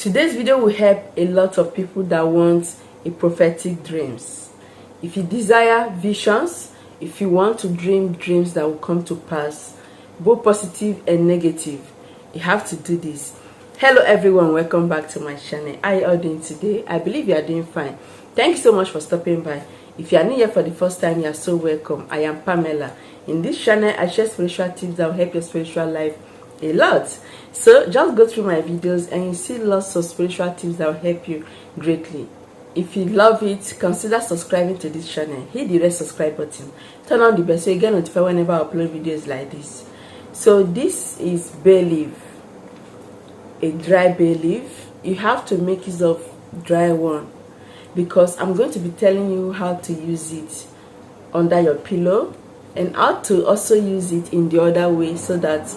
Today's video will help a lot of people that want a prophetic dreams. If you desire visions, if you want to dream dreams that will come to pass, both positive and negative, you have to do this. Hello everyone, welcome back to my channel. How are you all doing today? I believe you are doing fine. Thank you so much for stopping by. If you are new here for the first time, you are so welcome. I am Pamela. In this channel, I share spiritual tips that will help your spiritual life a lot. So just go through my videos and you see lots of spiritual tips that will help you greatly. If you love it, consider subscribing to this channel. Hit the red subscribe button, turn on the bell so you get notified whenever I upload videos like this. So this is bay leaf, a dry bay leaf. You have to make use of dry one because I'm going to be telling you how to use it under your pillow and how to also use it in the other way so that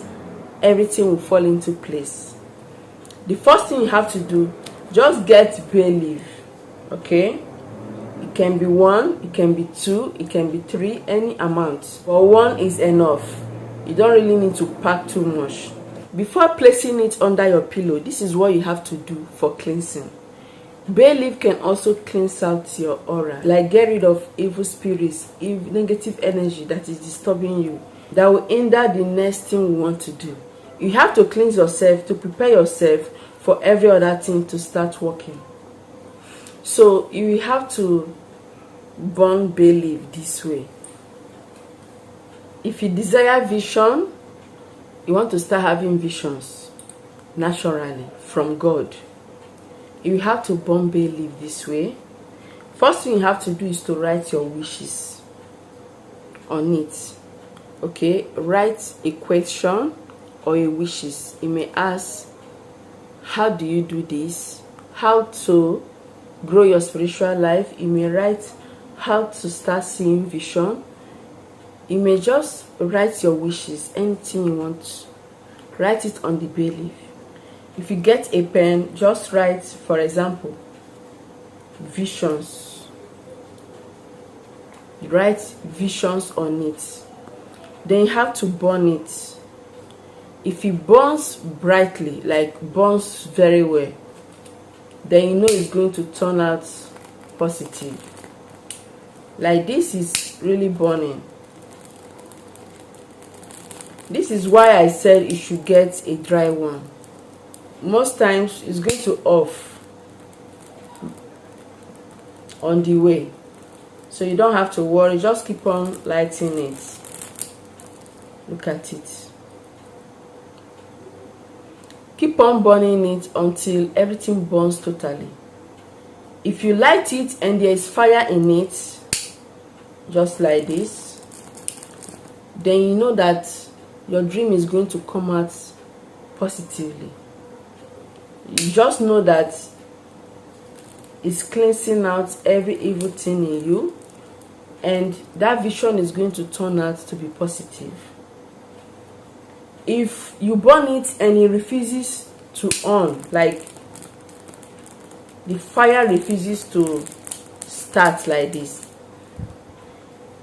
everything will fall into place. The first thing you have to do, just get bay leaf. Okay, it can be one, it can be two, it can be three, any amount, but one is enough. You don't really need to pack too much. Before placing it under your pillow, this is what you have to do for cleansing. Bay leaf can also cleanse out your aura, like get rid of evil spirits, negative energy that is disturbing you, that will hinder the next thing we want to do. You have to cleanse yourself to prepare yourself for every other thing to start working. So you have to burn bay leaf this way. If you desire vision, you want to start having visions naturally from God, you have to burn bay leaf this way. First thing you have to do is to write your wishes on it. Okay, write a question or a wishes. You may ask, how do you do this? How to grow your spiritual life? You may write how to start seeing vision. You may just write your wishes, anything you want. Write it on the bay leaf. If you get a pen, just write, for example, visions. Write visions on it. Then you have to burn it. If it burns brightly, like burns very well, then you know it's going to turn out positive. Like this is really burning. This is why I said you should get a dry one. Most times it's going to off on the way, so you don't have to worry. Just keep on lighting it. Look at it. Keep on burning it until everything burns totally. If you light it and there is fire in it, just like this, then you know that your dream is going to come out positively. You just know that it's cleansing out every evil thing in you, and that vision is going to turn out to be positive. If you burn it and it refuses to on, like the fire refuses to start like this,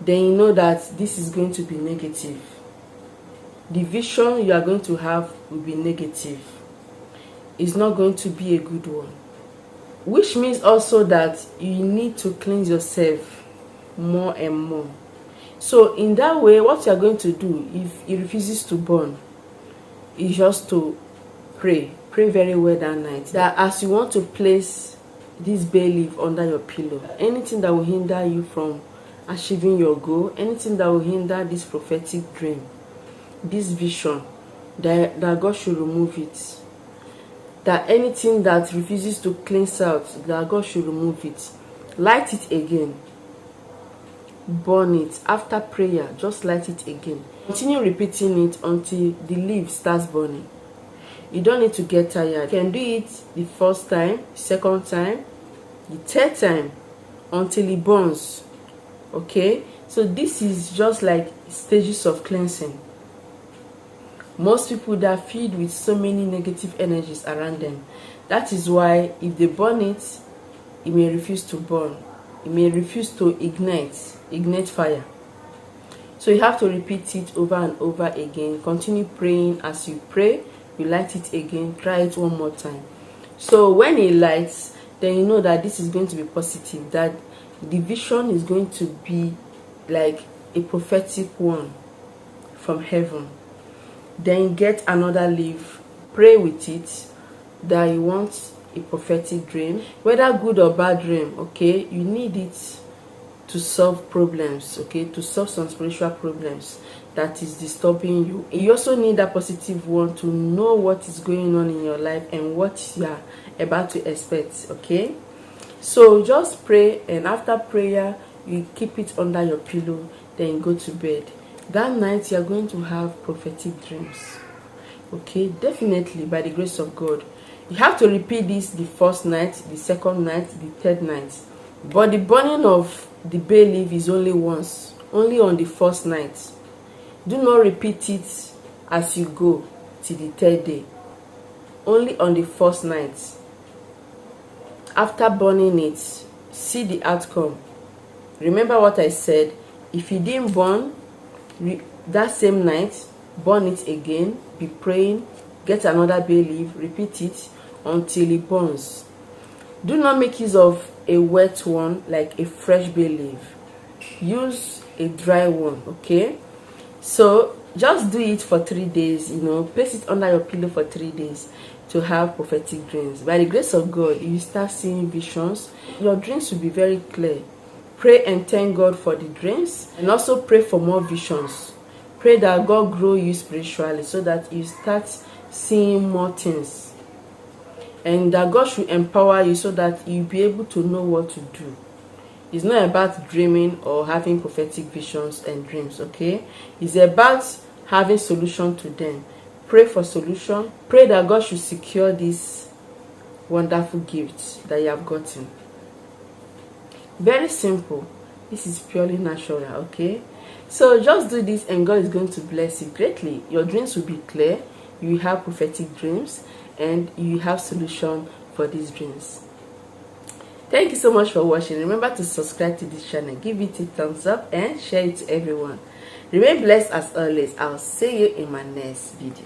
then you know that this is going to be negative. The vision you are going to have will be negative. It's not going to be a good one. Which means also that you need to cleanse yourself more and more. So in that way, what you are going to do, if it refuses to burn, is just to pray very well that night, that as you want to place this bay leaf under your pillow, anything that will hinder you from achieving your goal, anything that will hinder this prophetic dream, this vision, that God should remove it. That anything that refuses to cleanse out, that God should remove it. Light it again, burn it. After prayer, just light it again. Continue repeating it until the leaf starts burning. You don't need to get tired. You can do it the first time, second time, the third time, until it burns. Okay, so this is just like stages of cleansing. Most people that are filled with so many negative energies around them, that is why if they burn it, it may refuse to burn. It may refuse to ignite fire. So you have to repeat it over and over again. Continue praying. As you pray, you light it again. Try it one more time. So when it lights, then you know that this is going to be positive, that the vision is going to be like a prophetic one from heaven. Then get another leaf, pray with it that you want a prophetic dream, whether good or bad dream. Okay, you need it to solve problems, okay, to solve some spiritual problems that is disturbing you. You also need that positive one to know what is going on in your life and what you are about to expect. Okay, so just pray, and after prayer you keep it under your pillow, then go to bed. That night you are going to have prophetic dreams. Okay, definitely, by the grace of God. You have to repeat this the first night, the second night, the third night. But the burning of the bay leaf is only once, only on the first night. Do not repeat it as you go till the third day. Only on the first night. After burning it, see the outcome. Remember what I said. If you didn't burn that same night, burn it again, be praying, get another bay leaf, repeat it until it burns. Do not make use of a wet one like a fresh bay leaf. Use a dry one. Okay, so just do it for 3 days. Place it under your pillow for 3 days to have prophetic dreams. By the grace of God, you start seeing visions. Your dreams will be very clear. Pray and thank God for the dreams, and also pray for more visions. Pray that God grow you spiritually so that you start seeing more things, and that God should empower you so that you'll be able to know what to do. It's not about dreaming or having prophetic visions and dreams. Okay, it's about having solution to them. Pray for solution. Pray that God should secure this wonderful gift that you have gotten. Very simple. This is purely natural. Okay, so just do this and God is going to bless you greatly. Your dreams will be clear, you have prophetic dreams, and you have solution for these dreams. Thank you so much for watching. Remember to subscribe to this channel, give it a thumbs up, and share it to everyone. Remain blessed as always. I'll see you in my next video.